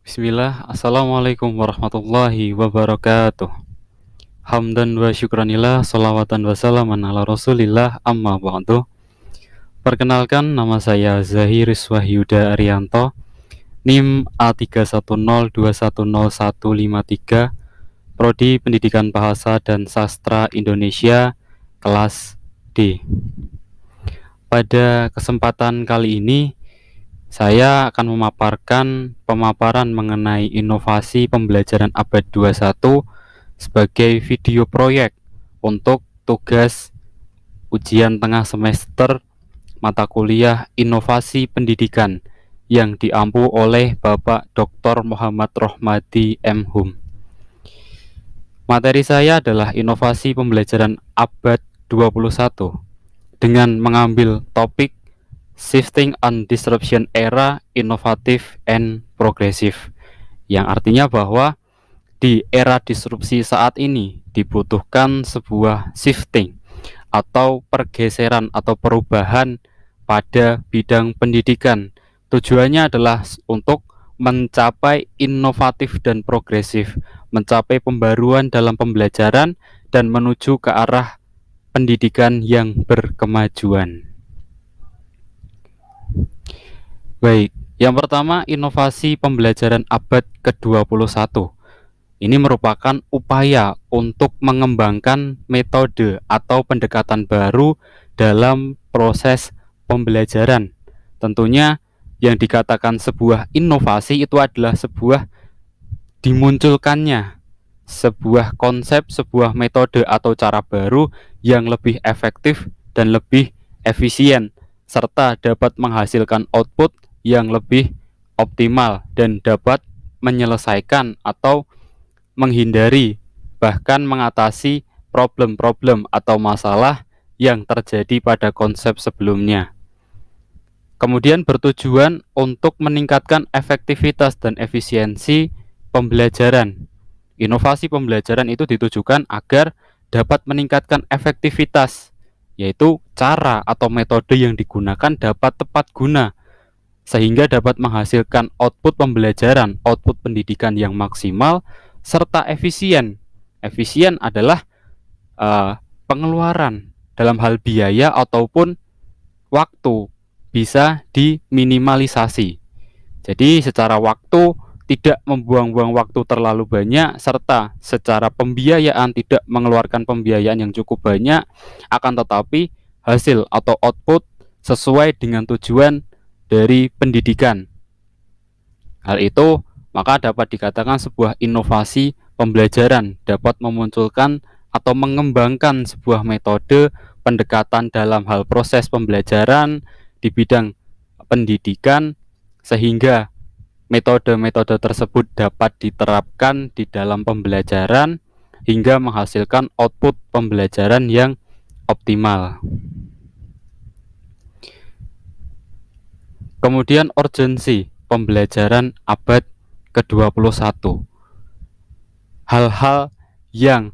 Bismillah, Assalamualaikum warahmatullahi wabarakatuh. Hamdan wa syukranillah, salawatan wa salaman ala rasulillah, amma ba'du. Perkenalkan, nama saya Zahiris Wahyuda Arianto, NIM A310210153, Prodi Pendidikan Bahasa dan Sastra Indonesia, kelas D. Pada kesempatan kali ini, saya akan memaparkan pemaparan mengenai inovasi pembelajaran abad 21 sebagai video proyek untuk tugas ujian tengah semester mata kuliah Inovasi Pendidikan yang diampu oleh Bapak Dr. Muhammad Rohmadi M. Hum. Materi saya adalah inovasi pembelajaran abad 21 dengan mengambil topik Shifting and Disruption Era Innovative and Progressive, yang artinya bahwa di era disrupsi saat ini dibutuhkan sebuah shifting atau pergeseran atau perubahan pada bidang pendidikan. Tujuannya adalah untuk mencapai inovatif dan progresif, mencapai pembaruan dalam pembelajaran dan menuju ke arah pendidikan yang berkemajuan. Baik, yang pertama, inovasi pembelajaran abad ke-21. Ini merupakan upaya untuk mengembangkan metode atau pendekatan baru dalam proses pembelajaran. Tentunya yang dikatakan sebuah inovasi itu adalah sebuah dimunculkannya sebuah konsep, sebuah metode atau cara baru yang lebih efektif dan lebih efisien, serta dapat menghasilkan output yang lebih optimal dan dapat menyelesaikan atau menghindari bahkan mengatasi problem-problem atau masalah yang terjadi pada konsep sebelumnya. Kemudian bertujuan untuk meningkatkan efektivitas dan efisiensi pembelajaran. Inovasi pembelajaran itu ditujukan agar dapat meningkatkan efektivitas, yaitu cara atau metode yang digunakan dapat tepat guna sehingga dapat menghasilkan output pembelajaran, output pendidikan yang maksimal, serta efisien. Efisien adalah pengeluaran dalam hal biaya ataupun waktu bisa diminimalisasi. Jadi secara waktu tidak membuang-buang waktu terlalu banyak, serta secara pembiayaan tidak mengeluarkan pembiayaan yang cukup banyak, akan tetapi hasil atau output sesuai dengan tujuan dari pendidikan. Hal itu maka dapat dikatakan sebuah inovasi pembelajaran, dapat memunculkan atau mengembangkan sebuah metode pendekatan dalam hal proses pembelajaran di bidang pendidikan, sehingga metode-metode tersebut dapat diterapkan di dalam pembelajaran hingga menghasilkan output pembelajaran yang optimal. Kemudian urgensi pembelajaran abad ke-21. Hal-hal yang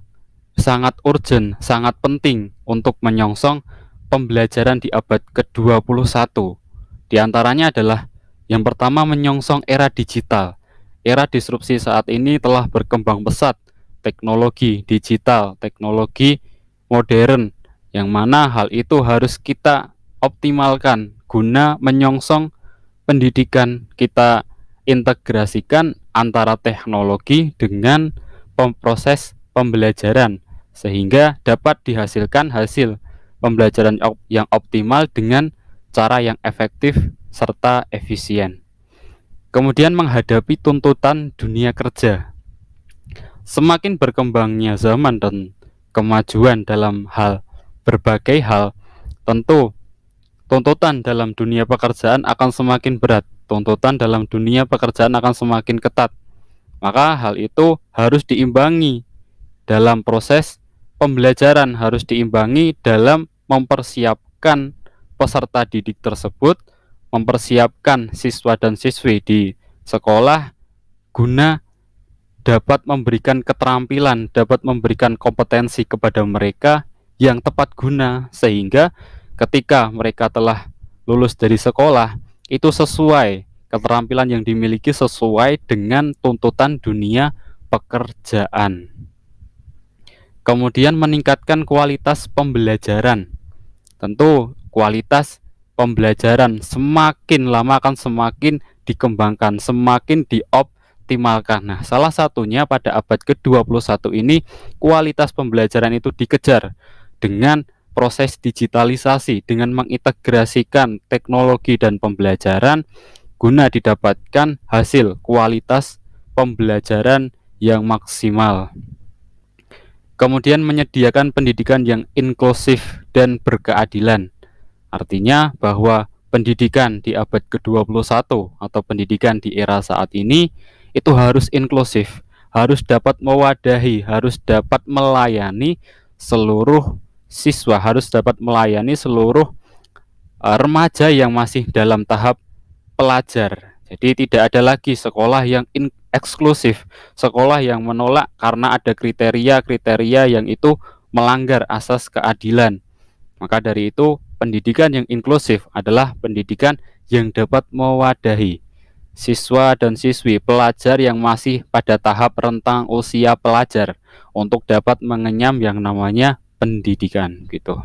sangat urgent, sangat penting untuk menyongsong pembelajaran di abad ke-21. Di antaranya adalah yang pertama, menyongsong era digital. Era disrupsi saat ini telah berkembang pesat, teknologi digital, teknologi modern, yang mana hal itu harus kita optimalkan guna menyongsong pendidikan. Kita integrasikan antara teknologi dengan proses pembelajaran sehingga dapat dihasilkan hasil pembelajaran yang optimal dengan cara yang efektif serta efisien. Kemudian menghadapi tuntutan dunia kerja. Semakin berkembangnya zaman dan kemajuan dalam berbagai hal, tentu tuntutan dalam dunia pekerjaan akan semakin berat, tuntutan dalam dunia pekerjaan akan semakin ketat. Maka hal itu harus diimbangi dalam proses pembelajaran, harus diimbangi dalam mempersiapkan peserta didik tersebut, mempersiapkan siswa dan siswi di sekolah guna dapat memberikan keterampilan, dapat memberikan kompetensi kepada mereka yang tepat guna, sehingga ketika mereka telah lulus dari sekolah itu sesuai keterampilan yang dimiliki sesuai dengan tuntutan dunia pekerjaan. Kemudian meningkatkan kualitas pembelajaran. Tentu kualitas pembelajaran semakin lama akan semakin dikembangkan, semakin dioptimalkan. Nah, salah satunya pada abad ke-21 ini kualitas pembelajaran itu dikejar dengan proses digitalisasi, dengan mengintegrasikan teknologi dan pembelajaran guna didapatkan hasil kualitas pembelajaran yang maksimal. Kemudian menyediakan pendidikan yang inklusif dan berkeadilan. Artinya bahwa pendidikan di abad ke-21 atau pendidikan di era saat ini itu harus inklusif, harus dapat mewadahi, harus dapat melayani seluruh siswa, harus dapat melayani seluruh remaja yang masih dalam tahap pelajar. Jadi tidak ada lagi sekolah yang eksklusif, sekolah yang menolak karena ada kriteria-kriteria yang itu melanggar asas keadilan. Maka dari itu, pendidikan yang inklusif adalah pendidikan yang dapat mewadahi siswa dan siswi pelajar yang masih pada tahap rentang usia pelajar untuk dapat mengenyam yang namanya pendidikan gitu.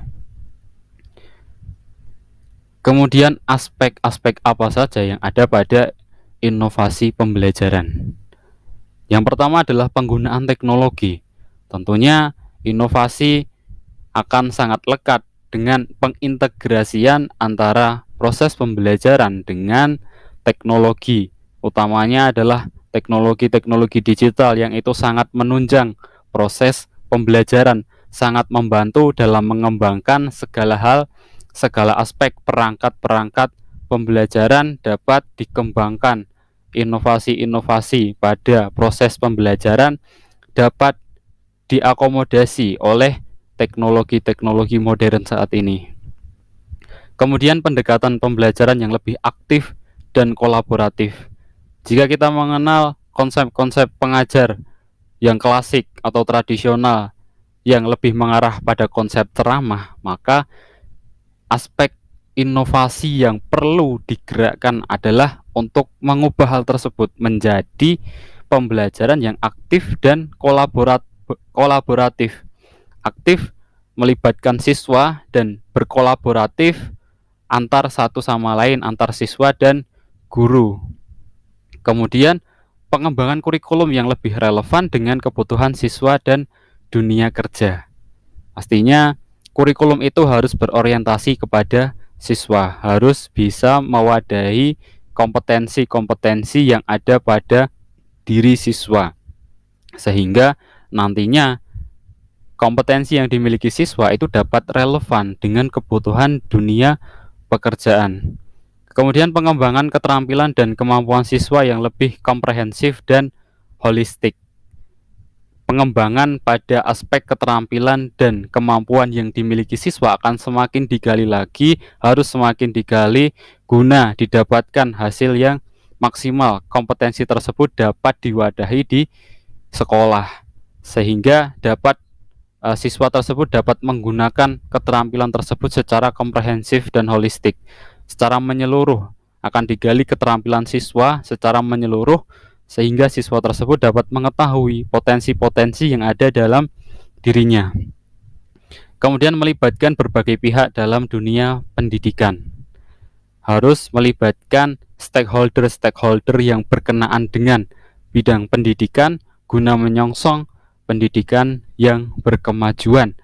Kemudian aspek-aspek apa saja yang ada pada inovasi pembelajaran? Yang pertama adalah penggunaan teknologi. Tentunya inovasi akan sangat lekat dengan pengintegrasian antara proses pembelajaran dengan teknologi. Utamanya adalah teknologi-teknologi digital yang itu sangat menunjang proses pembelajaran, sangat membantu dalam mengembangkan segala hal, segala aspek perangkat-perangkat pembelajaran dapat dikembangkan. Inovasi-inovasi pada proses pembelajaran dapat diakomodasi oleh teknologi-teknologi modern saat ini. Kemudian pendekatan pembelajaran yang lebih aktif dan kolaboratif. Jika kita mengenal konsep-konsep pengajar yang klasik atau tradisional yang lebih mengarah pada konsep ceramah, maka aspek inovasi yang perlu digerakkan adalah untuk mengubah hal tersebut menjadi pembelajaran yang aktif dan kolaboratif. Aktif melibatkan siswa dan berkolaboratif antar satu sama lain, antar siswa dan guru. Kemudian pengembangan kurikulum yang lebih relevan dengan kebutuhan siswa dan dunia kerja. Pastinya kurikulum itu harus berorientasi kepada siswa, harus bisa mewadahi kompetensi-kompetensi yang ada pada diri siswa, sehingga nantinya kompetensi yang dimiliki siswa itu dapat relevan dengan kebutuhan dunia pekerjaan. Kemudian pengembangan keterampilan dan kemampuan siswa yang lebih komprehensif dan holistik. Pengembangan pada aspek keterampilan dan kemampuan yang dimiliki siswa akan semakin digali lagi, harus semakin digali guna didapatkan hasil yang maksimal. Kompetensi tersebut dapat diwadahi di sekolah, sehingga siswa tersebut dapat menggunakan keterampilan tersebut secara komprehensif dan holistik. Secara menyeluruh akan digali keterampilan siswa secara menyeluruh, sehingga siswa tersebut dapat mengetahui potensi-potensi yang ada dalam dirinya. Kemudian melibatkan berbagai pihak dalam dunia pendidikan. Harus melibatkan stakeholder-stakeholder yang berkenaan dengan bidang pendidikan guna menyongsong pendidikan yang berkemajuan,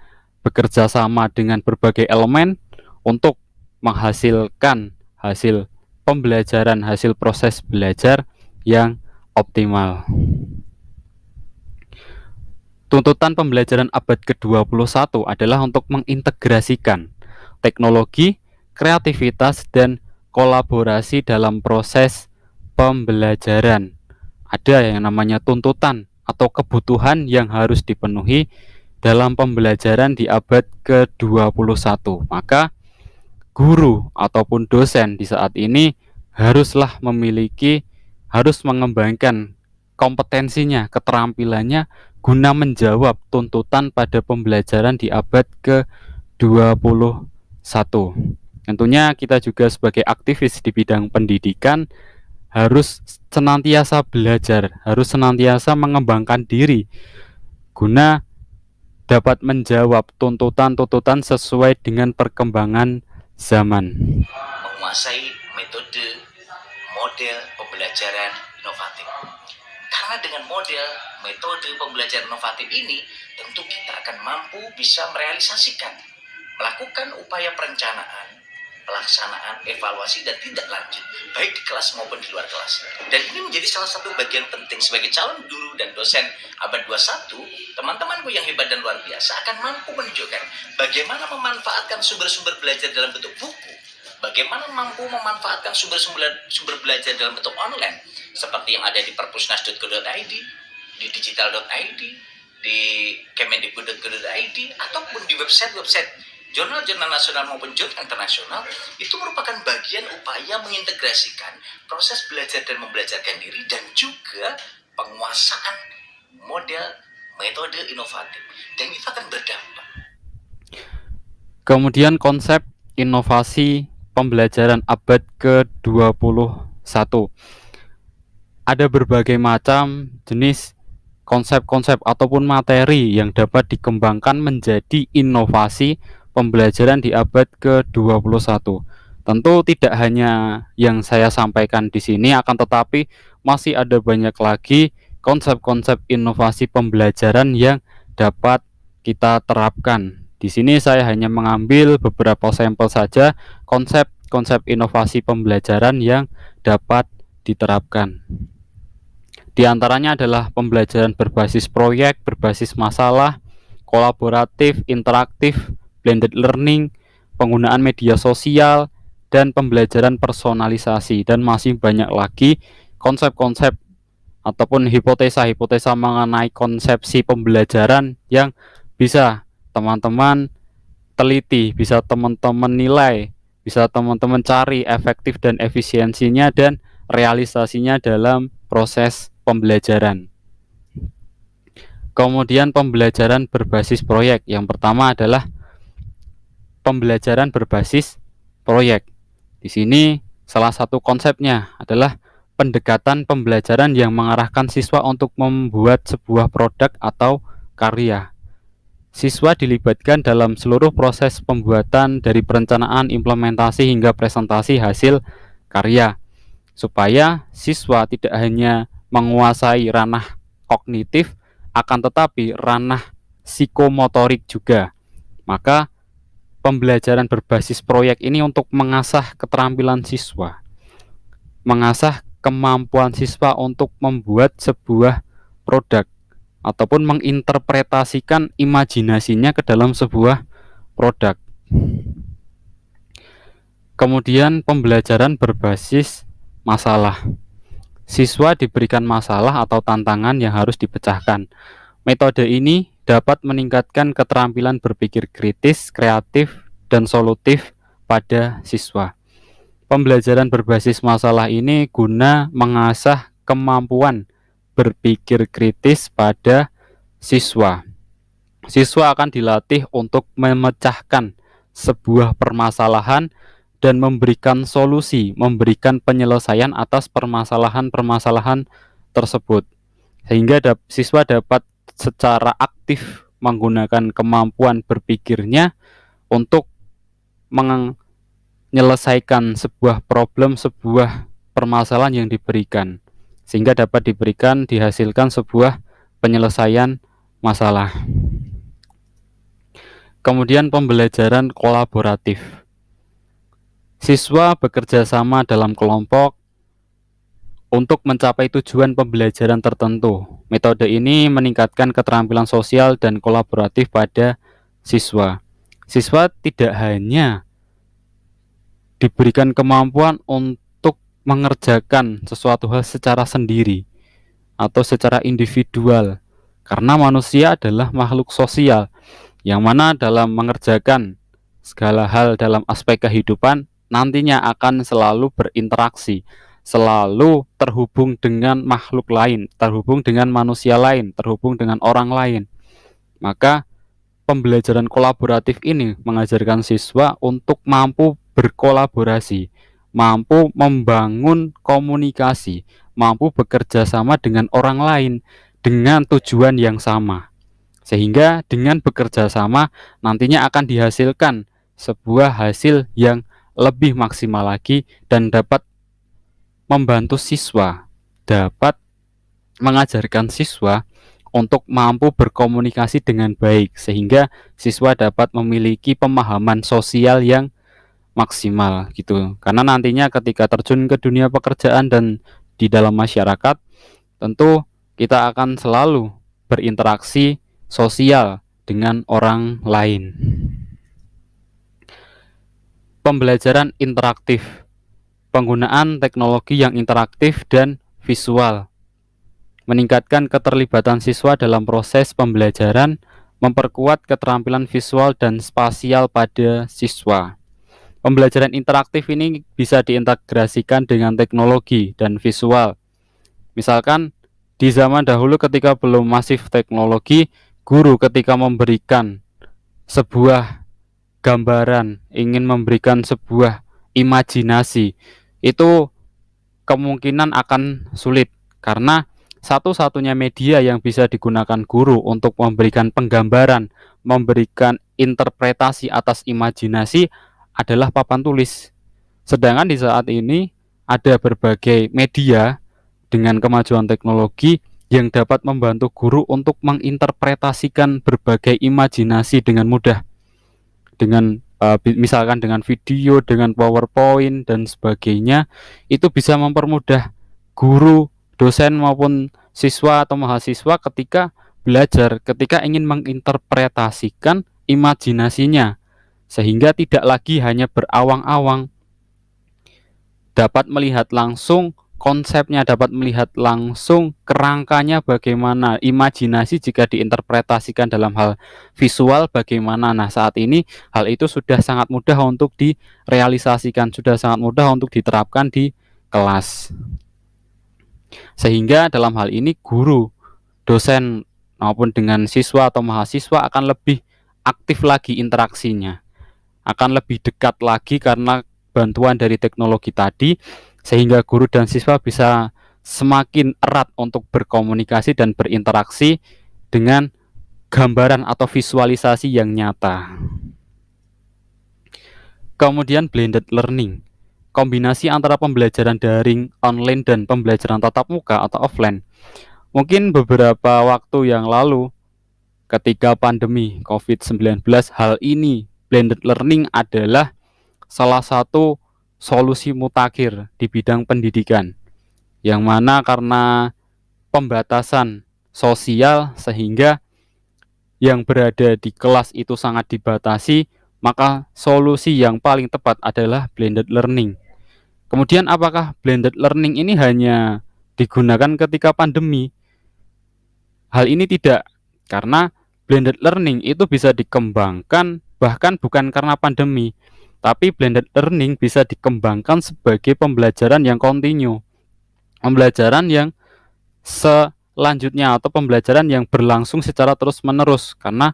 bekerja sama dengan berbagai elemen untuk menghasilkan hasil pembelajaran, hasil proses belajar yang optimal. Tuntutan pembelajaran abad ke-21 adalah untuk mengintegrasikan teknologi, kreativitas, dan kolaborasi dalam proses pembelajaran. Ada yang namanya tuntutan atau kebutuhan yang harus dipenuhi dalam pembelajaran di abad ke-21. Maka guru ataupun dosen di saat ini harus mengembangkan kompetensinya, keterampilannya guna menjawab tuntutan pada pembelajaran di abad ke-21. Tentunya kita juga sebagai aktivis di bidang pendidikan harus senantiasa belajar, harus senantiasa mengembangkan diri guna dapat menjawab tuntutan-tuntutan sesuai dengan perkembangan zaman. Menguasai metode model pembelajaran inovatif. Karena dengan model metode pembelajaran inovatif ini, tentu kita akan mampu bisa merealisasikan, melakukan upaya perencanaan, pelaksanaan, evaluasi, dan tindak lanjut, baik di kelas maupun di luar kelas. Dan ini menjadi salah satu bagian penting sebagai calon guru dan dosen abad 21, teman-temanku yang hebat dan luar biasa akan mampu menunjukkan bagaimana memanfaatkan sumber-sumber belajar dalam bentuk buku, bagaimana mampu memanfaatkan sumber belajar dalam bentuk online, seperti yang ada di perpusnas.go.id, di digital.id, di kemendikbud.go.id, ataupun di website-website jurnal-jurnal nasional maupun jurnal internasional. Itu merupakan bagian upaya mengintegrasikan proses belajar dan membelajarkan diri dan juga penguasaan model metode inovatif, dan itu akan berdampak. Kemudian konsep inovasi pembelajaran abad ke-21. Ada berbagai macam jenis konsep-konsep ataupun materi yang dapat dikembangkan menjadi inovasi pembelajaran di abad ke-21. Tentu tidak hanya yang saya sampaikan di sini, akan tetapi masih ada banyak lagi konsep-konsep inovasi pembelajaran yang dapat kita terapkan. Di sini saya hanya mengambil beberapa sampel saja konsep-konsep inovasi pembelajaran yang dapat diterapkan. Di antaranya adalah pembelajaran berbasis proyek, berbasis masalah, kolaboratif, interaktif, blended learning, penggunaan media sosial, dan pembelajaran personalisasi. Dan masih banyak lagi konsep-konsep ataupun hipotesa-hipotesa mengenai konsepsi pembelajaran yang bisa teman-teman teliti, bisa teman-teman nilai, bisa teman-teman cari efektif dan efisiensinya dan realisasinya dalam proses pembelajaran. Kemudian pembelajaran berbasis proyek. Yang pertama adalah pembelajaran berbasis proyek. Di sini salah satu konsepnya adalah pendekatan pembelajaran yang mengarahkan siswa untuk membuat sebuah produk atau karya. Siswa dilibatkan dalam seluruh proses pembuatan dari perencanaan, implementasi hingga presentasi hasil karya, supaya siswa tidak hanya menguasai ranah kognitif, akan tetapi ranah psikomotorik juga. Maka pembelajaran berbasis proyek ini untuk mengasah keterampilan siswa, mengasah kemampuan siswa untuk membuat sebuah produk ataupun menginterpretasikan imajinasinya ke dalam sebuah produk. Kemudian pembelajaran berbasis masalah. Siswa diberikan masalah atau tantangan yang harus dipecahkan. Metode ini dapat meningkatkan keterampilan berpikir kritis, kreatif, dan solutif pada siswa. Pembelajaran berbasis masalah ini guna mengasah kemampuan berpikir kritis pada siswa. Siswa akan dilatih untuk memecahkan sebuah permasalahan dan memberikan solusi, memberikan penyelesaian atas permasalahan-permasalahan tersebut. Sehingga siswa dapat secara aktif menggunakan kemampuan berpikirnya untuk menyelesaikan sebuah problem, sebuah permasalahan yang diberikan, sehingga dapat dihasilkan sebuah penyelesaian masalah. Kemudian pembelajaran kolaboratif. Siswa bekerja sama dalam kelompok untuk mencapai tujuan pembelajaran tertentu. Metode ini meningkatkan keterampilan sosial dan kolaboratif pada siswa. Siswa tidak hanya diberikan kemampuan untuk mengerjakan sesuatu hal secara sendiri atau secara individual, karena manusia adalah makhluk sosial, yang mana dalam mengerjakan segala hal dalam aspek kehidupan nantinya akan selalu berinteraksi, selalu terhubung dengan makhluk lain, terhubung dengan manusia lain, terhubung dengan orang lain. Maka pembelajaran kolaboratif ini mengajarkan siswa untuk mampu berkolaborasi, mampu membangun komunikasi, mampu bekerja sama dengan orang lain dengan tujuan yang sama. Sehingga dengan bekerja sama nantinya akan dihasilkan sebuah hasil yang lebih maksimal lagi dan dapat membantu siswa, dapat mengajarkan siswa untuk mampu berkomunikasi dengan baik sehingga siswa dapat memiliki pemahaman sosial yang maksimal gitu. Karena nantinya ketika terjun ke dunia pekerjaan dan di dalam masyarakat, tentu kita akan selalu berinteraksi sosial dengan orang lain. Pembelajaran interaktif, penggunaan teknologi yang interaktif dan visual, meningkatkan keterlibatan siswa dalam proses pembelajaran, memperkuat keterampilan visual dan spasial pada siswa. Pembelajaran interaktif ini bisa diintegrasikan dengan teknologi dan visual. Misalkan di zaman dahulu ketika belum masif teknologi, guru ketika memberikan sebuah gambaran, ingin memberikan sebuah imajinasi, itu kemungkinan akan sulit karena satu-satunya media yang bisa digunakan guru untuk memberikan penggambaran, memberikan interpretasi atas imajinasi adalah papan tulis. Sedangkan di saat ini ada berbagai media dengan kemajuan teknologi yang dapat membantu guru untuk menginterpretasikan berbagai imajinasi dengan mudah. Dengan misalkan dengan video, dengan PowerPoint dan sebagainya, itu bisa mempermudah guru, dosen maupun siswa atau mahasiswa ketika belajar, ketika ingin menginterpretasikan imajinasinya, sehingga tidak lagi hanya berawang-awang, dapat melihat langsung konsepnya, dapat melihat langsung kerangkanya bagaimana, imajinasi jika diinterpretasikan dalam hal visual bagaimana. Nah, saat ini hal itu sudah sangat mudah untuk direalisasikan, sudah sangat mudah untuk diterapkan di kelas. Sehingga dalam hal ini guru, dosen maupun dengan siswa atau mahasiswa akan lebih aktif lagi interaksinya, akan lebih dekat lagi karena bantuan dari teknologi tadi, sehingga guru dan siswa bisa semakin erat untuk berkomunikasi dan berinteraksi dengan gambaran atau visualisasi yang nyata. Kemudian blended learning, kombinasi antara pembelajaran daring online dan pembelajaran tatap muka atau offline. Mungkin beberapa waktu yang lalu ketika pandemi COVID-19, hal ini blended learning adalah salah satu solusi mutakhir di bidang pendidikan, yang mana karena pembatasan sosial sehingga yang berada di kelas itu sangat dibatasi, maka solusi yang paling tepat adalah blended learning. Kemudian apakah blended learning ini hanya digunakan ketika pandemi? Hal ini tidak, karena blended learning itu bisa dikembangkan bahkan bukan karena pandemi, tapi blended learning bisa dikembangkan sebagai pembelajaran yang kontinu, pembelajaran yang selanjutnya atau pembelajaran yang berlangsung secara terus-menerus, karena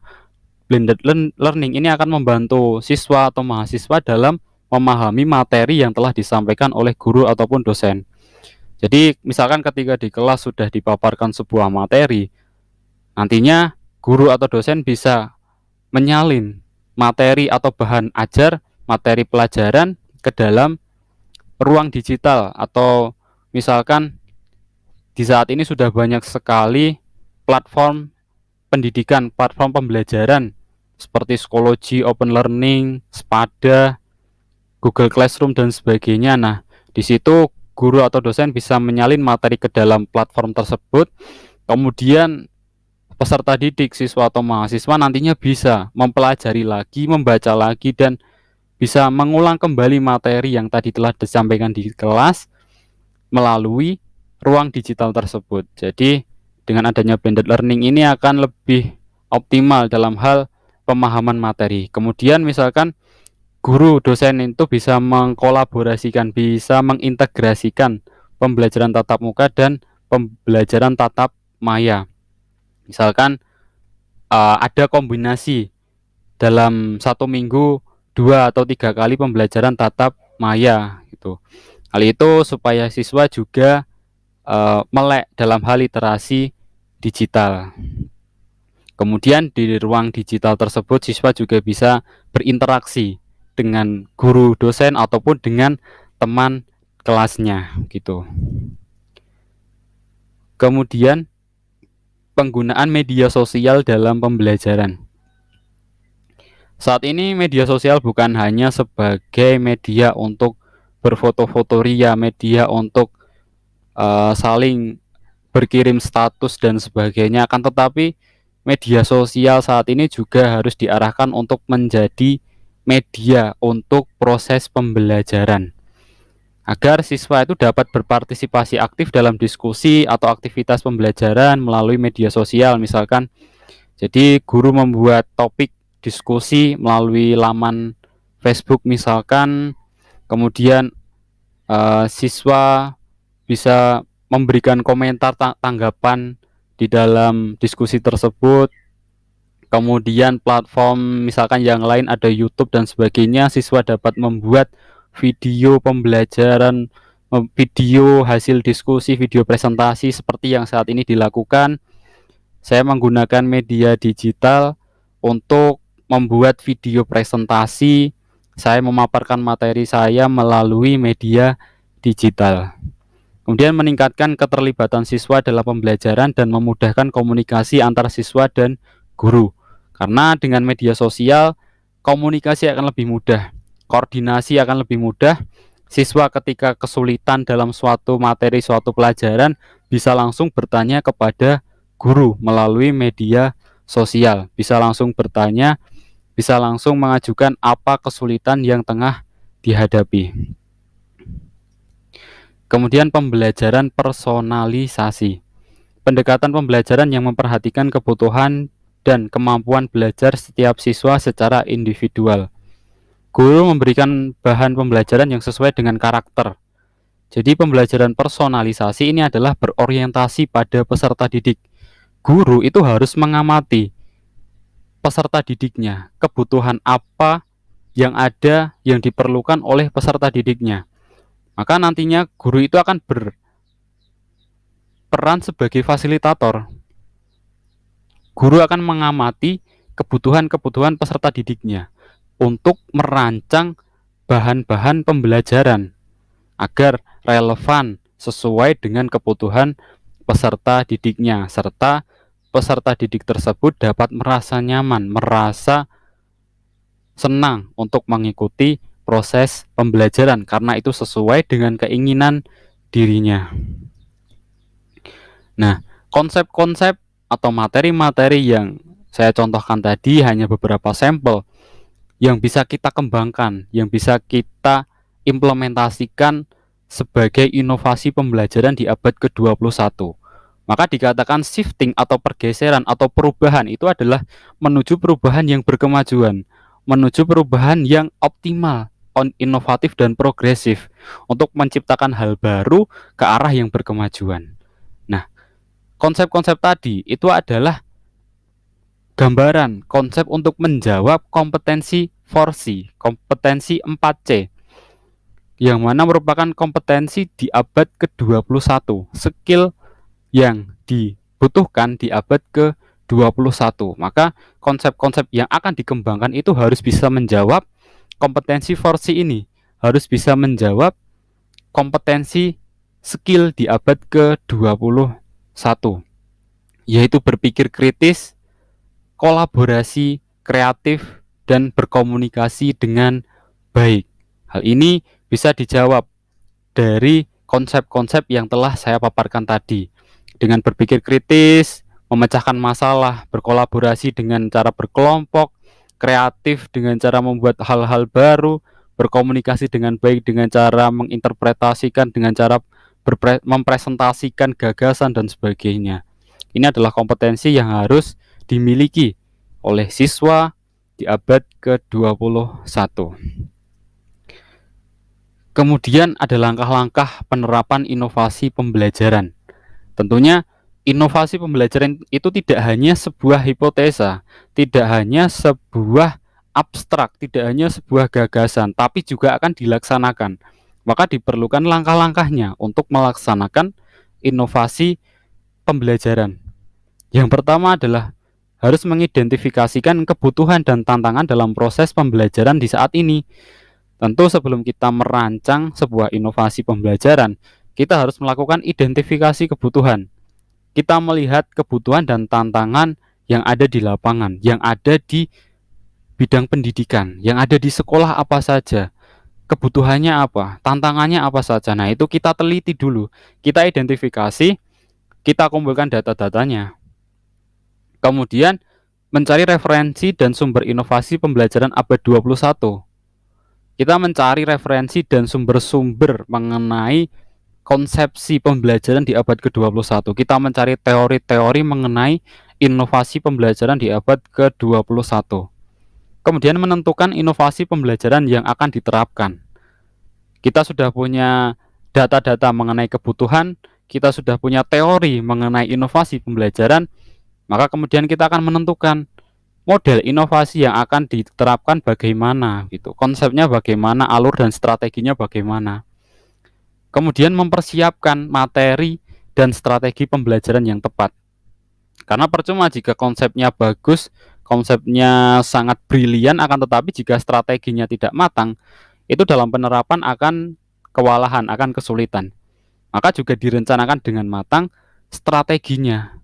blended learning ini akan membantu siswa atau mahasiswa dalam memahami materi yang telah disampaikan oleh guru ataupun dosen. Jadi misalkan ketika di kelas sudah dipaparkan sebuah materi, nantinya guru atau dosen bisa menyalin materi atau bahan ajar, materi pelajaran ke dalam ruang digital, atau misalkan di saat ini sudah banyak sekali platform pendidikan, platform pembelajaran seperti Schoology, Open Learning, Spada, Google Classroom dan sebagainya. Nah, di situ guru atau dosen bisa menyalin materi ke dalam platform tersebut. Kemudian peserta didik, siswa atau mahasiswa nantinya bisa mempelajari lagi, membaca lagi, dan bisa mengulang kembali materi yang tadi telah disampaikan di kelas melalui ruang digital tersebut. Jadi dengan adanya blended learning ini akan lebih optimal dalam hal pemahaman materi. Kemudian misalkan guru dosen itu bisa mengkolaborasikan, bisa mengintegrasikan pembelajaran tatap muka dan pembelajaran tatap maya. Misalkan ada kombinasi dalam 1 minggu 2 atau 3 kali pembelajaran tatap maya gitu. Hal itu supaya siswa juga melek dalam hal literasi digital. Kemudian di ruang digital tersebut siswa juga bisa berinteraksi dengan guru, dosen ataupun dengan teman kelasnya gitu. Kemudian penggunaan media sosial dalam pembelajaran. Saat ini media sosial bukan hanya sebagai media untuk berfoto-foto ria, media untuk saling berkirim status dan sebagainya, akan tetapi media sosial saat ini juga harus diarahkan untuk menjadi media untuk proses pembelajaran agar siswa itu dapat berpartisipasi aktif dalam diskusi atau aktivitas pembelajaran melalui media sosial. Misalkan jadi guru membuat topik diskusi melalui laman Facebook misalkan, kemudian siswa bisa memberikan komentar tanggapan di dalam diskusi tersebut. Kemudian platform misalkan yang lain ada YouTube dan sebagainya, siswa dapat membuat video pembelajaran, video hasil diskusi, video presentasi seperti yang saat ini dilakukan. Saya menggunakan media digital untuk membuat video presentasi. Saya memaparkan materi saya melalui media digital. Kemudian meningkatkan keterlibatan siswa dalam pembelajaran dan memudahkan komunikasi antar siswa dan guru. Karena dengan media sosial, komunikasi akan lebih mudah, koordinasi akan lebih mudah. Siswa ketika kesulitan dalam suatu materi, suatu pelajaran, bisa langsung bertanya kepada guru melalui media sosial. Bisa langsung bertanya, bisa langsung mengajukan apa kesulitan yang tengah dihadapi. Kemudian pembelajaran personalisasi. Pendekatan pembelajaran yang memperhatikan kebutuhan dan kemampuan belajar setiap siswa secara individual. Guru memberikan bahan pembelajaran yang sesuai dengan karakter. Jadi pembelajaran personalisasi ini adalah berorientasi pada peserta didik. Guru itu harus mengamati peserta didiknya, kebutuhan apa yang ada yang diperlukan oleh peserta didiknya. Maka nantinya guru itu akan berperan sebagai fasilitator. Guru akan mengamati kebutuhan-kebutuhan peserta didiknya untuk merancang bahan-bahan pembelajaran agar relevan sesuai dengan kebutuhan peserta didiknya, serta peserta didik tersebut dapat merasa nyaman, merasa senang untuk mengikuti proses pembelajaran karena itu sesuai dengan keinginan dirinya. Nah, konsep-konsep atau materi-materi yang saya contohkan tadi hanya beberapa sampel yang bisa kita kembangkan, yang bisa kita implementasikan sebagai inovasi pembelajaran di abad ke-21. Maka dikatakan shifting atau pergeseran atau perubahan itu adalah menuju perubahan yang berkemajuan, menuju perubahan yang optimal, inovatif dan progresif untuk menciptakan hal baru ke arah yang berkemajuan. Nah, konsep-konsep tadi itu adalah gambaran konsep untuk menjawab kompetensi 4C, kompetensi 4C, yang mana merupakan kompetensi di abad ke-21, skill yang dibutuhkan di abad ke-21. Maka konsep-konsep yang akan dikembangkan itu harus bisa menjawab kompetensi 4C ini, harus bisa menjawab kompetensi skill di abad ke-21, yaitu berpikir kritis, kolaborasi, kreatif, dan berkomunikasi dengan baik. Hal ini bisa dijawab dari konsep-konsep yang telah saya paparkan tadi. Dengan berpikir kritis, memecahkan masalah, berkolaborasi dengan cara berkelompok, kreatif dengan cara membuat hal-hal baru, berkomunikasi dengan baik dengan cara menginterpretasikan, dengan cara mempresentasikan gagasan dan sebagainya. Ini adalah kompetensi yang harus dimiliki oleh siswa di abad ke-21. Kemudian ada langkah-langkah penerapan inovasi pembelajaran. Tentunya inovasi pembelajaran itu tidak hanya sebuah hipotesa, tidak hanya sebuah abstrak, tidak hanya sebuah gagasan, tapi juga akan dilaksanakan. Maka diperlukan langkah-langkahnya untuk melaksanakan inovasi pembelajaran. Yang pertama adalah harus mengidentifikasikan kebutuhan dan tantangan dalam proses pembelajaran di saat ini. Tentu sebelum kita merancang sebuah inovasi pembelajaran, kita harus melakukan identifikasi kebutuhan. Kita melihat kebutuhan dan tantangan yang ada di lapangan, yang ada di bidang pendidikan, yang ada di sekolah apa saja, kebutuhannya apa, tantangannya apa saja. Nah, itu kita teliti dulu, kita identifikasi, kita kumpulkan data-datanya. Kemudian mencari referensi dan sumber inovasi pembelajaran abad 21. Kita mencari referensi dan sumber-sumber mengenai konsepsi pembelajaran di abad ke-21. Kita mencari teori-teori mengenai inovasi pembelajaran di abad ke-21. Kemudian menentukan inovasi pembelajaran yang akan diterapkan. Kita sudah punya data-data mengenai kebutuhan, kita sudah punya teori mengenai inovasi pembelajaran, maka kemudian kita akan menentukan model inovasi yang akan diterapkan bagaimana gitu. Konsepnya bagaimana, alur dan strateginya bagaimana. Kemudian mempersiapkan materi dan strategi pembelajaran yang tepat. Karena percuma jika konsepnya bagus, konsepnya sangat brilian, akan tetapi jika strateginya tidak matang, itu dalam penerapan akan kewalahan, akan kesulitan. Maka juga direncanakan dengan matang strateginya.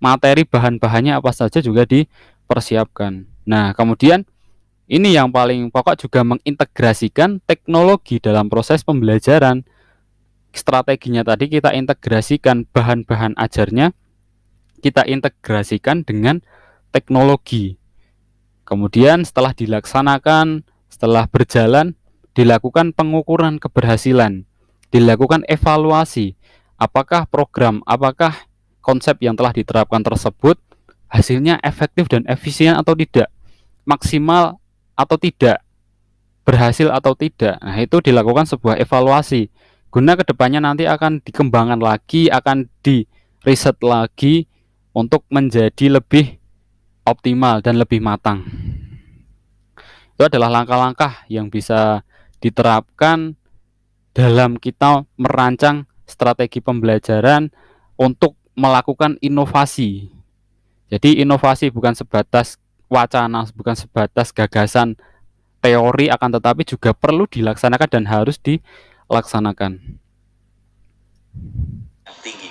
Materi bahan-bahannya apa saja juga dipersiapkan. Nah, kemudian ini yang paling pokok juga mengintegrasikan teknologi dalam proses pembelajaran. Strateginya tadi kita integrasikan bahan-bahan ajarnya, kita integrasikan dengan teknologi. Kemudian setelah dilaksanakan, setelah berjalan, dilakukan pengukuran keberhasilan, dilakukan evaluasi, apakah program, apakah konsep yang telah diterapkan tersebut hasilnya efektif dan efisien atau tidak, maksimal atau tidak, berhasil atau tidak. Nah, itu dilakukan sebuah evaluasi. Guna kedepannya nanti akan dikembangkan lagi, akan di-riset lagi untuk menjadi lebih optimal dan lebih matang. Itu adalah langkah-langkah yang bisa diterapkan dalam kita merancang strategi pembelajaran untuk melakukan inovasi. Jadi inovasi bukan sebatas wacana, bukan sebatas gagasan teori, akan tetapi juga perlu dilaksanakan dan harus dilaksanakan. Tinggi.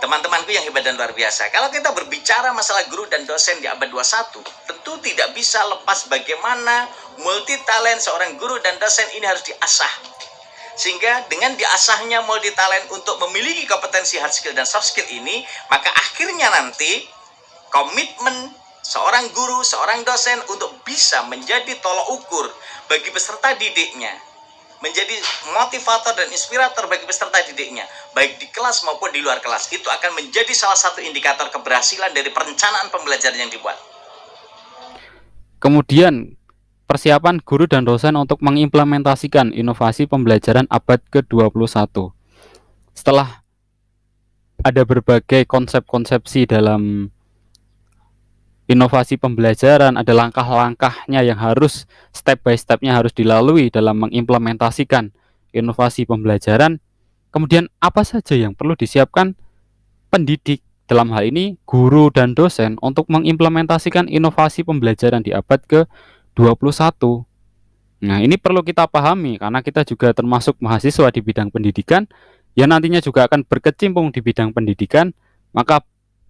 Teman-temanku yang hebat dan luar biasa, kalau kita berbicara masalah guru dan dosen di abad 21, tentu tidak bisa lepas bagaimana multi talent seorang guru dan dosen ini harus diasah. Sehingga dengan diasahnya multi talent untuk memiliki kompetensi hard skill dan soft skill ini, maka akhirnya nanti komitmen seorang guru, seorang dosen untuk bisa menjadi tolok ukur bagi peserta didiknya, menjadi motivator dan inspirator bagi peserta didiknya, baik di kelas maupun di luar kelas, itu akan menjadi salah satu indikator keberhasilan dari perencanaan pembelajaran yang dibuat. Kemudian persiapan guru dan dosen untuk mengimplementasikan inovasi pembelajaran abad ke-21. Setelah ada berbagai konsep-konsepsi dalam inovasi pembelajaran, ada langkah-langkahnya yang harus step by step-nya harus dilalui dalam mengimplementasikan inovasi pembelajaran. Kemudian apa saja yang perlu disiapkan pendidik, dalam hal ini guru dan dosen, untuk mengimplementasikan inovasi pembelajaran di abad ke-21. Nah, ini perlu kita pahami karena kita juga termasuk mahasiswa di bidang pendidikan yang nantinya juga akan berkecimpung di bidang pendidikan, maka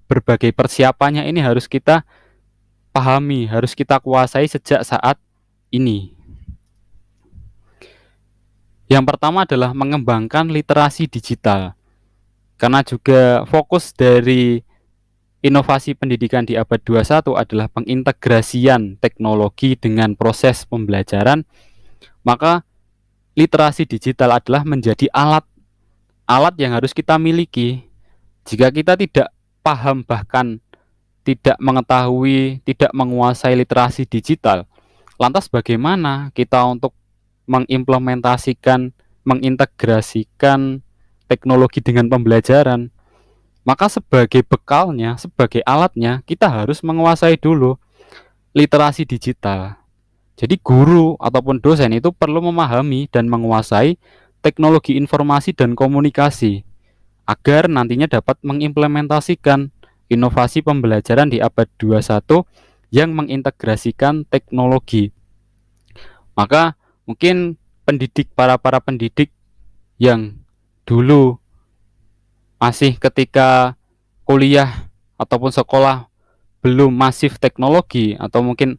berbagai persiapannya ini harus kita pahami, harus kita kuasai sejak saat ini. Yang pertama adalah mengembangkan literasi digital. Karena juga fokus dari inovasi pendidikan di abad 21 adalah pengintegrasian teknologi dengan proses pembelajaran, maka literasi digital adalah menjadi alat yang harus kita miliki. Jika kita tidak paham, bahkan tidak mengetahui, tidak menguasai literasi digital, lantas bagaimana kita untuk mengimplementasikan, mengintegrasikan teknologi dengan pembelajaran? Maka sebagai bekalnya, sebagai alatnya, kita harus menguasai dulu literasi digital. Jadi guru ataupun dosen itu perlu memahami dan menguasai teknologi informasi dan komunikasi agar nantinya dapat mengimplementasikan inovasi pembelajaran di abad 21 yang mengintegrasikan teknologi. Maka mungkin para pendidik yang dulu masih ketika kuliah ataupun sekolah belum masif teknologi, atau mungkin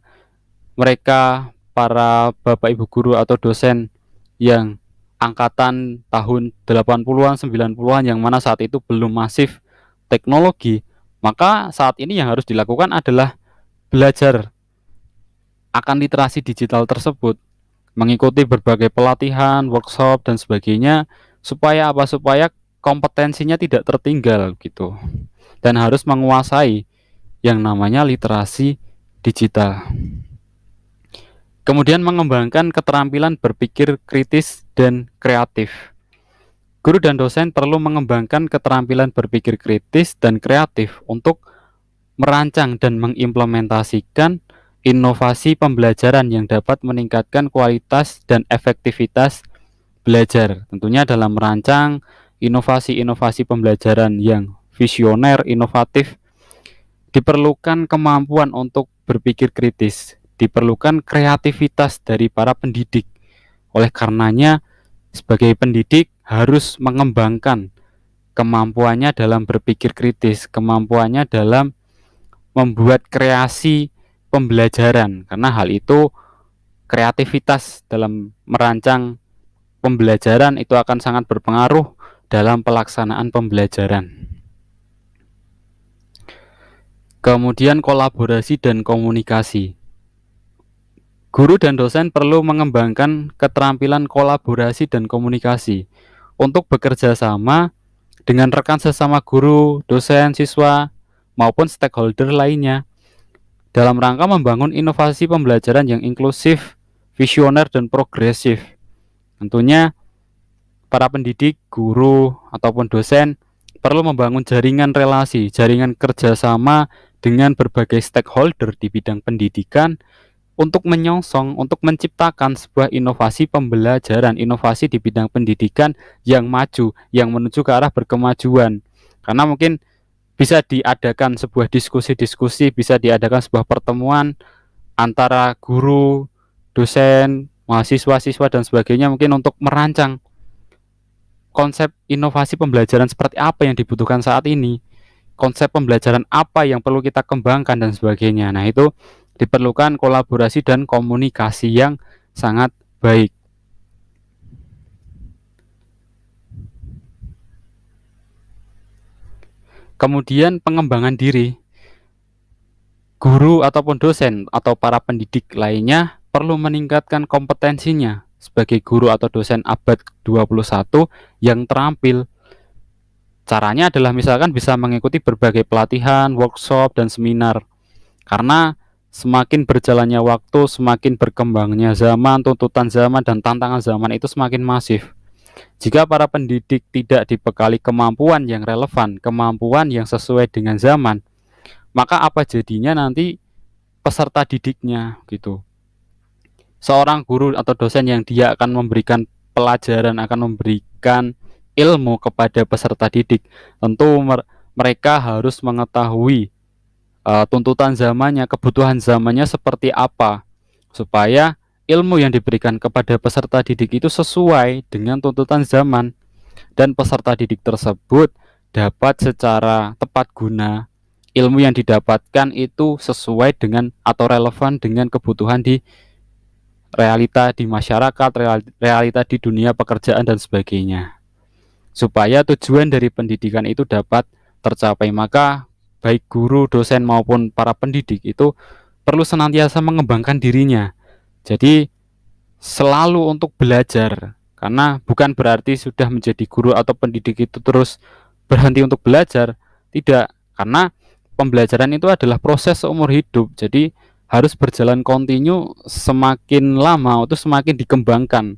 mereka para bapak ibu guru atau dosen yang angkatan tahun 80-an 90-an yang mana saat itu belum masif teknologi, maka saat ini yang harus dilakukan adalah belajar akan literasi digital tersebut, mengikuti berbagai pelatihan, workshop dan sebagainya, supaya apa? Supaya kompetensinya tidak tertinggal gitu. Dan harus menguasai yang namanya literasi digital. Kemudian mengembangkan keterampilan berpikir kritis dan kreatif. Guru dan dosen perlu mengembangkan keterampilan berpikir kritis dan kreatif untuk merancang dan mengimplementasikan inovasi pembelajaran yang dapat meningkatkan kualitas dan efektivitas belajar. Tentunya dalam merancang inovasi-inovasi pembelajaran yang visioner, inovatif, diperlukan kemampuan untuk berpikir kritis, diperlukan kreativitas dari para pendidik. Oleh karenanya, sebagai pendidik harus mengembangkan kemampuannya dalam berpikir kritis, kemampuannya dalam membuat kreasi pembelajaran, karena hal itu kreativitas dalam merancang pembelajaran itu akan sangat berpengaruh dalam pelaksanaan pembelajaran. Kemudian kolaborasi dan komunikasi. Guru dan dosen perlu mengembangkan keterampilan kolaborasi dan komunikasi untuk bekerja sama dengan rekan sesama guru, dosen, siswa, maupun stakeholder lainnya dalam rangka membangun inovasi pembelajaran yang inklusif, visioner, dan progresif. Tentunya para pendidik, guru, ataupun dosen perlu membangun jaringan relasi, jaringan kerjasama dengan berbagai stakeholder di bidang pendidikan untuk menyongsong, untuk menciptakan sebuah inovasi pembelajaran, inovasi di bidang pendidikan yang maju, yang menuju ke arah berkemajuan. Karena mungkin bisa diadakan sebuah diskusi-diskusi, bisa diadakan sebuah pertemuan antara guru, dosen, mahasiswa, siswa, dan sebagainya, mungkin untuk merancang konsep inovasi pembelajaran seperti apa yang dibutuhkan saat ini, konsep pembelajaran apa yang perlu kita kembangkan, dan sebagainya. Nah, itu diperlukan kolaborasi dan komunikasi yang sangat baik. Kemudian pengembangan diri. Guru ataupun dosen atau para pendidik lainnya perlu meningkatkan kompetensinya sebagai guru atau dosen abad 21 yang terampil. Caranya adalah misalkan bisa mengikuti berbagai pelatihan, workshop, dan seminar. Karena semakin berjalannya waktu, semakin berkembangnya zaman, tuntutan zaman, dan tantangan zaman itu semakin masif. Jika para pendidik tidak dibekali kemampuan yang relevan, kemampuan yang sesuai dengan zaman, maka apa jadinya nanti peserta didiknya gitu. Seorang guru atau dosen yang dia akan memberikan pelajaran, akan memberikan ilmu kepada peserta didik, tentu mereka harus mengetahui tuntutan zamannya, kebutuhan zamannya seperti apa, supaya ilmu yang diberikan kepada peserta didik itu sesuai dengan tuntutan zaman, dan peserta didik tersebut dapat secara tepat guna ilmu yang didapatkan itu sesuai dengan atau relevan dengan kebutuhan di realita di masyarakat, realita di dunia pekerjaan, dan sebagainya, supaya tujuan dari pendidikan itu dapat tercapai. Maka baik guru, dosen maupun para pendidik itu perlu senantiasa mengembangkan dirinya. Jadi selalu untuk belajar, karena bukan berarti sudah menjadi guru atau pendidik itu terus berhenti untuk belajar. Tidak, karena pembelajaran itu adalah proses seumur hidup. Jadi harus berjalan kontinu, semakin lama itu semakin dikembangkan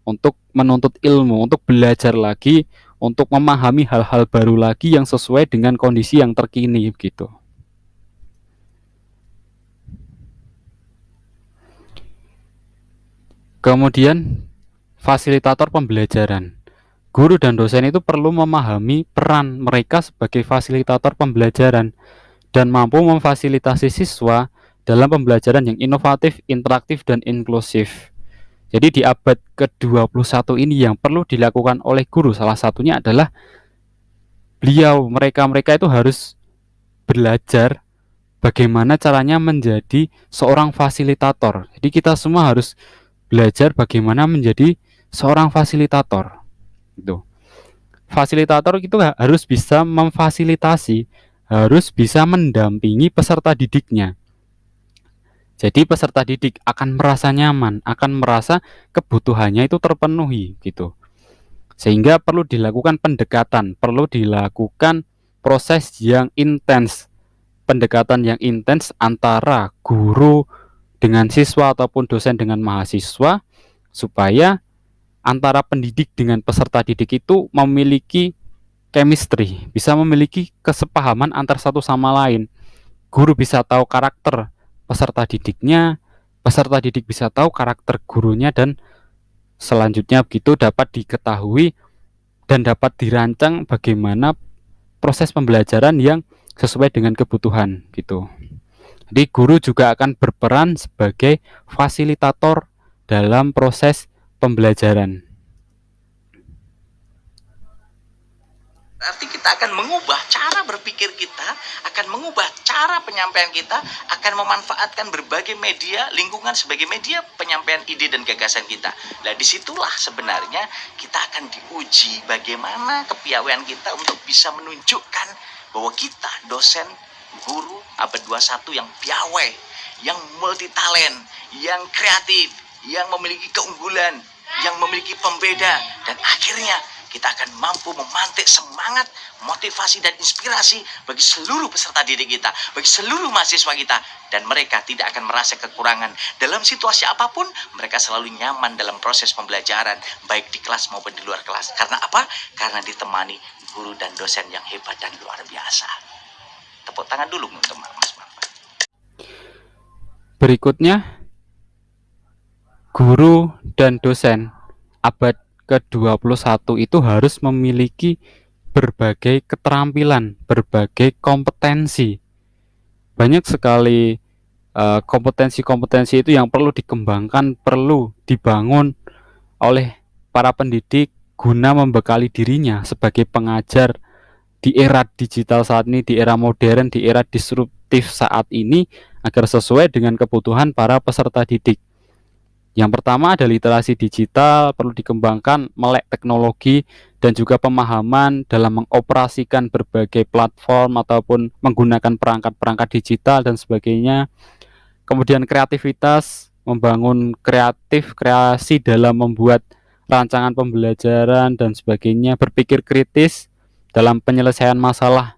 untuk menuntut ilmu, untuk belajar lagi, untuk memahami hal-hal baru lagi yang sesuai dengan kondisi yang terkini gitu. Kemudian fasilitator pembelajaran. Guru dan dosen itu perlu memahami peran mereka sebagai fasilitator pembelajaran dan mampu memfasilitasi siswa dalam pembelajaran yang inovatif, interaktif, dan inklusif. Jadi di abad ke-21 ini yang perlu dilakukan oleh guru salah satunya adalah mereka itu harus belajar bagaimana caranya menjadi seorang fasilitator. Jadi kita semua harus belajar bagaimana menjadi seorang fasilitator. Gitu. Fasilitator itu harus bisa memfasilitasi, harus bisa mendampingi peserta didiknya. Jadi peserta didik akan merasa nyaman, akan merasa kebutuhannya itu terpenuhi gitu. Sehingga perlu dilakukan pendekatan, perlu dilakukan proses yang intens, pendekatan yang intens antara guru dengan siswa ataupun dosen dengan mahasiswa, supaya antara pendidik dengan peserta didik itu memiliki chemistry, bisa memiliki kesepahaman antar satu sama lain. Guru bisa tahu karakter peserta didiknya, peserta didik bisa tahu karakter gurunya, dan selanjutnya begitu dapat diketahui dan dapat dirancang bagaimana proses pembelajaran yang sesuai dengan kebutuhan gitu. Jadi guru juga akan berperan sebagai fasilitator dalam proses pembelajaran. Berarti kita akan mengubah cara berpikir kita, akan mengubah cara penyampaian kita, akan memanfaatkan berbagai media, lingkungan sebagai media penyampaian ide dan gagasan kita. Nah, disitulah sebenarnya kita akan diuji bagaimana kepiawaian kita untuk bisa menunjukkan bahwa kita, dosen, guru abad 21 yang piawai, yang multi talent, yang kreatif, yang memiliki keunggulan, yang memiliki pembeda, dan akhirnya kita akan mampu memantik semangat, motivasi, dan inspirasi bagi seluruh peserta didik kita, bagi seluruh mahasiswa kita, dan mereka tidak akan merasa kekurangan. Dalam situasi apapun, mereka selalu nyaman dalam proses pembelajaran, baik di kelas maupun di luar kelas. Karena apa? Karena ditemani guru dan dosen yang hebat dan luar biasa. Tepuk tangan dulu untuk Mas Marwan. Berikutnya, guru dan dosen abad ke-21 itu harus memiliki berbagai keterampilan, berbagai kompetensi. Banyak sekali kompetensi-kompetensi itu yang perlu dikembangkan, perlu dibangun oleh para pendidik guna membekali dirinya sebagai pengajar di era digital saat ini, di era modern, di era disruptif saat ini, agar sesuai dengan kebutuhan para peserta didik. Yang pertama ada literasi digital, perlu dikembangkan melek teknologi dan juga pemahaman dalam mengoperasikan berbagai platform ataupun menggunakan perangkat-perangkat digital dan sebagainya. Kemudian kreativitas, membangun kreasi dalam membuat rancangan pembelajaran dan sebagainya, berpikir kritis dalam penyelesaian masalah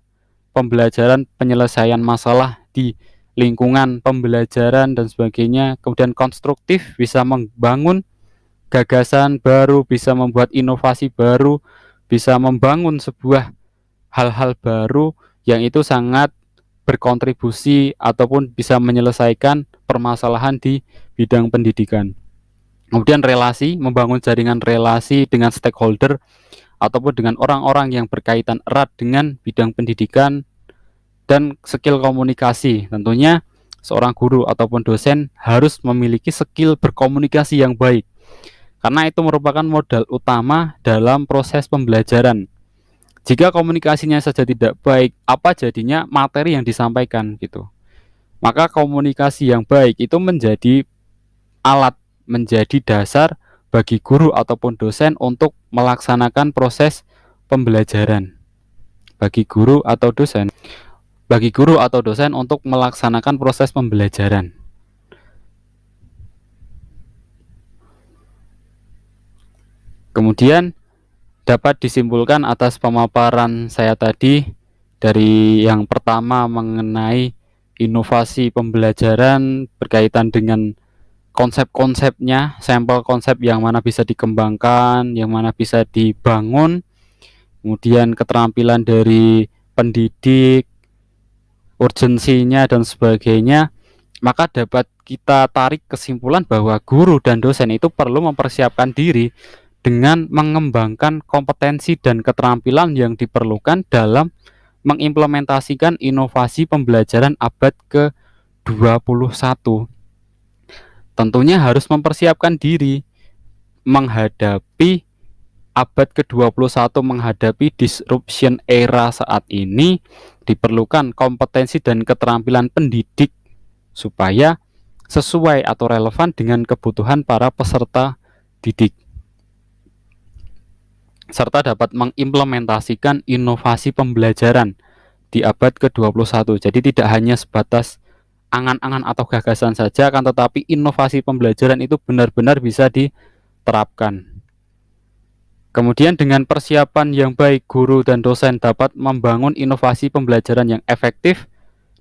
pembelajaran, penyelesaian masalah di lingkungan pembelajaran dan sebagainya. Kemudian konstruktif, bisa membangun gagasan baru, bisa membuat inovasi baru, bisa membangun sebuah hal-hal baru yang itu sangat berkontribusi ataupun bisa menyelesaikan permasalahan di bidang pendidikan. Kemudian relasi, membangun jaringan relasi dengan stakeholder ataupun dengan orang-orang yang berkaitan erat dengan bidang pendidikan. Dan skill komunikasi, tentunya seorang guru ataupun dosen harus memiliki skill berkomunikasi yang baik, karena itu merupakan modal utama dalam proses pembelajaran. Jika komunikasinya saja tidak baik, apa jadinya materi yang disampaikan gitu. Maka komunikasi yang baik itu menjadi alat, menjadi dasar bagi guru ataupun dosen untuk melaksanakan proses pembelajaran. Bagi guru atau dosen untuk melaksanakan proses pembelajaran. Kemudian dapat disimpulkan atas pemaparan saya tadi, dari yang pertama mengenai inovasi pembelajaran berkaitan dengan konsep-konsepnya, sampel konsep yang mana bisa dikembangkan, yang mana bisa dibangun, kemudian keterampilan dari pendidik, urgensinya dan sebagainya, maka dapat kita tarik kesimpulan bahwa guru dan dosen itu perlu mempersiapkan diri dengan mengembangkan kompetensi dan keterampilan yang diperlukan dalam mengimplementasikan inovasi pembelajaran abad ke-21. Tentunya harus mempersiapkan diri menghadapi abad ke-21, menghadapi disruption era saat ini. Diperlukan kompetensi dan keterampilan pendidik supaya sesuai atau relevan dengan kebutuhan para peserta didik, serta dapat mengimplementasikan inovasi pembelajaran di abad ke-21. Jadi tidak hanya sebatas angan-angan atau gagasan saja, akan tetapi inovasi pembelajaran itu benar-benar bisa diterapkan. Kemudian dengan persiapan yang baik, guru dan dosen dapat membangun inovasi pembelajaran yang efektif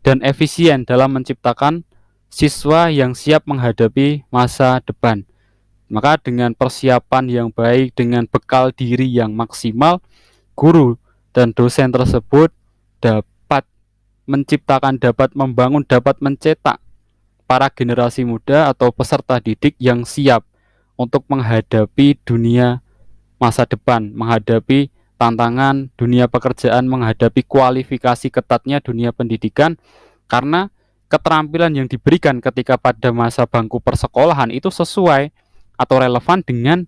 dan efisien dalam menciptakan siswa yang siap menghadapi masa depan. Maka dengan persiapan yang baik, dengan bekal diri yang maksimal, guru dan dosen tersebut dapat menciptakan, dapat membangun, dapat mencetak para generasi muda atau peserta didik yang siap untuk menghadapi dunia masa depan, menghadapi tantangan dunia pekerjaan, menghadapi kualifikasi ketatnya dunia pendidikan, karena keterampilan yang diberikan ketika pada masa bangku persekolahan itu sesuai atau relevan dengan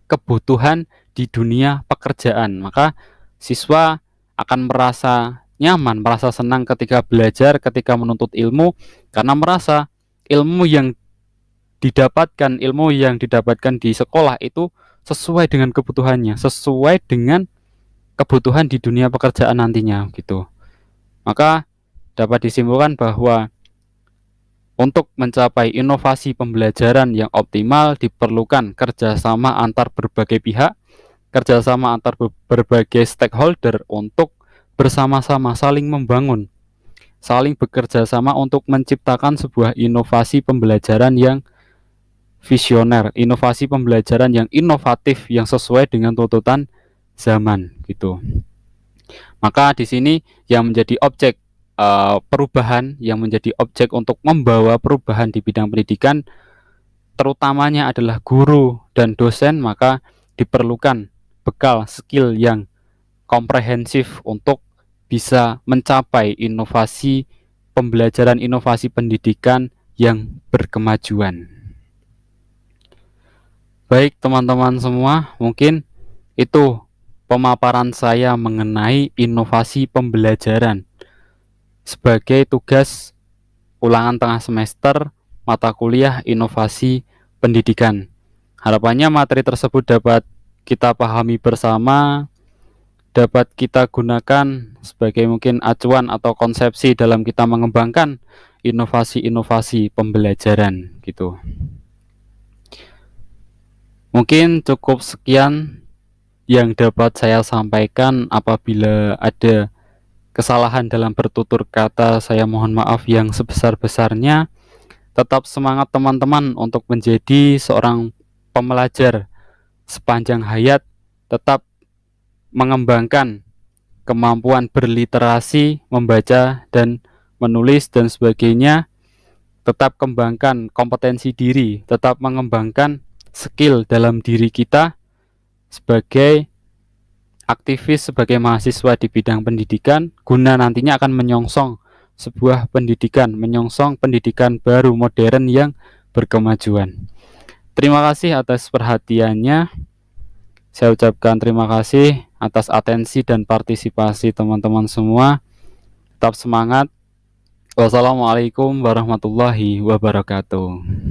kebutuhan di dunia pekerjaan. Maka siswa akan merasa nyaman, merasa senang ketika belajar, ketika menuntut ilmu, karena merasa ilmu yang didapatkan di sekolah itu sesuai dengan kebutuhannya, sesuai dengan kebutuhan di dunia pekerjaan nantinya gitu. Maka dapat disimpulkan bahwa untuk mencapai inovasi pembelajaran yang optimal diperlukan kerjasama antar berbagai pihak, kerjasama antar berbagai stakeholder untuk bersama-sama saling membangun, saling bekerja sama untuk menciptakan sebuah inovasi pembelajaran yang visioner, inovasi pembelajaran yang inovatif, yang sesuai dengan tuntutan zaman gitu. Maka di sini yang menjadi objek perubahan, yang menjadi objek untuk membawa perubahan di bidang pendidikan, terutamanya adalah guru dan dosen. Maka diperlukan bekal skill yang komprehensif untuk bisa mencapai inovasi pembelajaran, inovasi pendidikan yang berkemajuan. Baik teman-teman semua, mungkin itu pemaparan saya mengenai inovasi pembelajaran sebagai tugas ulangan tengah semester mata kuliah inovasi pendidikan. Harapannya materi tersebut dapat kita pahami bersama, dapat kita gunakan sebagai mungkin acuan atau konsepsi dalam kita mengembangkan inovasi-inovasi pembelajaran gitu. Mungkin cukup sekian yang dapat saya sampaikan. Apabila ada kesalahan dalam bertutur kata, saya mohon maaf yang sebesar-besarnya. Tetap semangat teman-teman untuk menjadi seorang pembelajar sepanjang hayat, tetap mengembangkan kemampuan berliterasi, membaca dan menulis dan sebagainya. Tetap kembangkan kompetensi diri, tetap mengembangkan skill dalam diri kita sebagai aktivis, sebagai mahasiswa di bidang pendidikan, guna nantinya akan menyongsong sebuah pendidikan, menyongsong pendidikan baru modern yang berkemajuan. Terima kasih atas perhatiannya. Saya ucapkan terima kasih atas atensi dan partisipasi teman-teman semua. Tetap semangat. Wassalamualaikum warahmatullahi wabarakatuh.